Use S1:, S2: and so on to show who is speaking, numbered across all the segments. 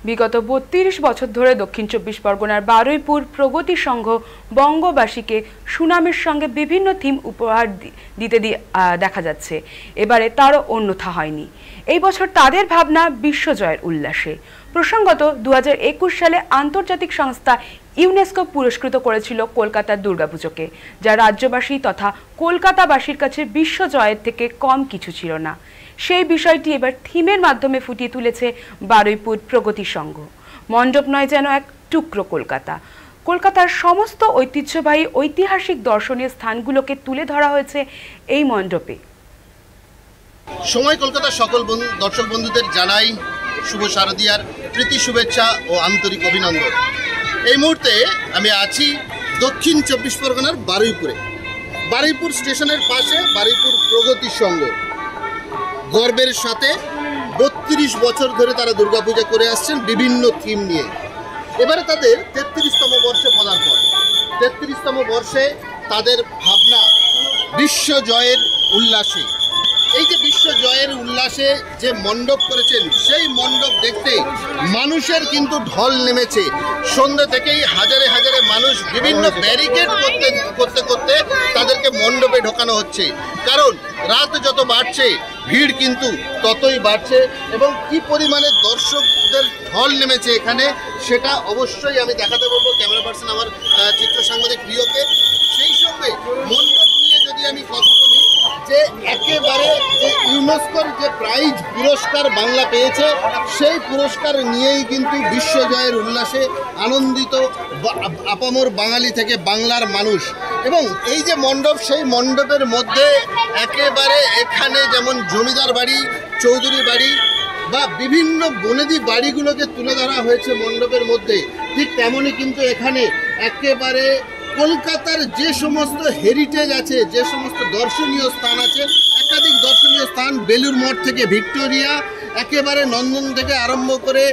S1: বিগত ৩২ বছর ধরে দক্ষিণ ২৪ পরগনার বারুইপুর প্রগতি সংঘ বঙ্গবাসীকে সুনামের সঙ্গে বিভিন্ন থিম উপহার দিতে দেখা যাচ্ছে। এবারে তারও অন্যথা হয়নি। এই বছর তাদের ভাবনা বিশ্বজয়ের উল্লাসে। প্রসঙ্গত ২০২১ সালে আন্তর্জাতিক সংস্থা ইউনেস্কো পুরস্কৃত করেছিল কলকাতার দুর্গাপুজোকে, যা রাজ্যবাসী তথা কলকাতাবাসীর কাছে বিশ্বজয়ের থেকে কম কিছু ছিল না। সেই বিষয়টি এবার থিমের মাধ্যমে ফুটিয়ে তুলেছে বারুইপুর প্রগতি সংঘ। মণ্ডপ নয় যেন এক টুকরো কলকাতা। কলকাতার সমস্ত ঐতিহ্যবাহী ঐতিহাসিক দর্শনীয় স্থানগুলোকে তুলে ধরা হয়েছে এই মণ্ডপে।
S2: সময় কলকাতার সকল দর্শক বন্ধুদের জানাই শুভ শারদীয়ার প্রীতি শুভেচ্ছা ও আন্তরিক অভিনন্দন। এই মুহূর্তে আমি আছি দক্ষিণ ২৪ পরগনার বারুইপুরে। বারুইপুর স্টেশনের পাশে বারুইপুর প্রগতি সংঘ গর্বের সাথে ৩২ বছর ধরে তারা দুর্গাপূজা করে আসছেন বিভিন্ন থিম নিয়ে। এবারে তাদের ৩৩তম বর্ষে পদার্পণ। ৩৩তম বর্ষে তাদের ভাবনা বিশ্বজয়ের উল্লাসে। এই যে বিশ্বজয়ের উল্লাসে যে মণ্ডপ করেছেন, সেই মণ্ডপ দেখতে মানুষের কিন্তু ঢল নেমেছে। সন্ধ্যে থেকেই হাজারে হাজারে মানুষ বিভিন্ন ব্যারিকেড করতে করতে তাদেরকে মণ্ডপে ঢোকানো হচ্ছে। কারণ রাত যত বাড়ছে ভিড় কিন্তু ততই বাড়ছে, এবং কি পরিমাণে দর্শকদের ঢল নেমেছে এখানে সেটা অবশ্যই আমি দেখাতে বলবো ক্যামেরা পার্সন আমার চিত্র সাংবাদিক প্রিয়কে। সেই সঙ্গে মণ্ডপ নিয়ে যদি আমি কথা বলি, যে একেবারে যে ইউনেস্কোর যে প্রাইজ পুরস্কার বাংলা পেয়েছে, সেই পুরস্কার নিয়েই কিন্তু বিশ্বজয়ের উল্লাসে আনন্দিত আপামর বাঙালি থেকে বাংলার মানুষ। এবং এই যে মণ্ডপ, সেই মণ্ডপের মধ্যে একেবারে এখানে যেমন জমিদার বাড়ি, চৌধুরী বাড়ি বা বিভিন্ন বনেদি বাড়িগুলোকে তুলে ধরা হয়েছে মণ্ডপের মধ্যে, ঠিক তেমনই কিন্তু এখানে একেবারে কলকাতার যে সমস্ত হেরিটেজ আছে, যে সমস্ত দর্শনীয় স্থান আছে, একাধিক দর্শনীয় স্থান, বেলুর মঠ থেকে ভিক্টোরিয়া, একেবারে নন্দন থেকে আরম্ভ করে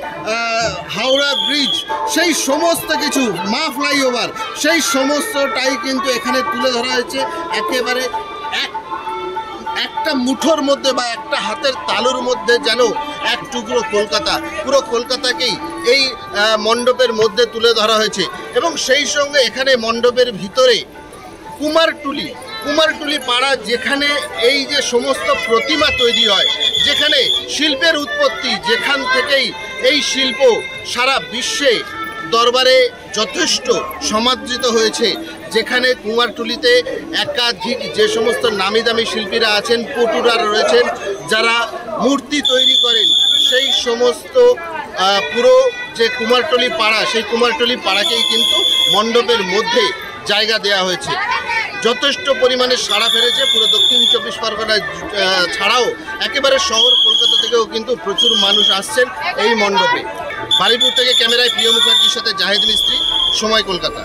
S2: হাওড়া ব্রিজ, সেই সমস্ত কিছু, মা ফ্লাইওভার, সেই সমস্তটাই কিন্তু এখানে তুলে ধরা হয়েছে। একেবারে একটা মুঠোর মধ্যে বা একটা হাতের তালুর মধ্যে যেন এক টুকরো কলকাতা, পুরো কলকাতাকেই এই মণ্ডপের মধ্যে তুলে ধরা হয়েছে। এবং সেই সঙ্গে এখানে মণ্ডপের ভিতরে কুমারটুলি পাড়া, যেখানে এই যে সমস্ত প্রতিমা তৈরি হয়, যেখানে শিল্পের উৎপত্তি, যেখান থেকেই এই শিল্প সারা বিশ্বে দরবারে যথেষ্ট সমাদৃত হয়েছে, যেখানে কুমারটুলিতে একাধিক যে সমস্ত নামি দামি শিল্পীরা আছেন, পটুরা রয়েছেন, যারা মূর্তি তৈরি করেন, সেই সমস্ত পুরো যে কুমারটুলি পাড়া, সেই কুমারটুলি পাড়াকেই কিন্তু মণ্ডপের মধ্যে জায়গা দেওয়া হয়েছে। যথেষ্ট পরিমাণে সাড়া ফেলেছে পুরো দক্ষিণ ২৪ পরগনা ছাড়াও একেবারে শহর কলকাতা থেকেও কিন্তু প্রচুর মানুষ আসছেন এই মণ্ডপে। বারুইপুর থেকে ক্যামেরায় প্রিয় মুখার্জির সাথে জাহেদ মিস্ত্রি, সময় কলকাতা।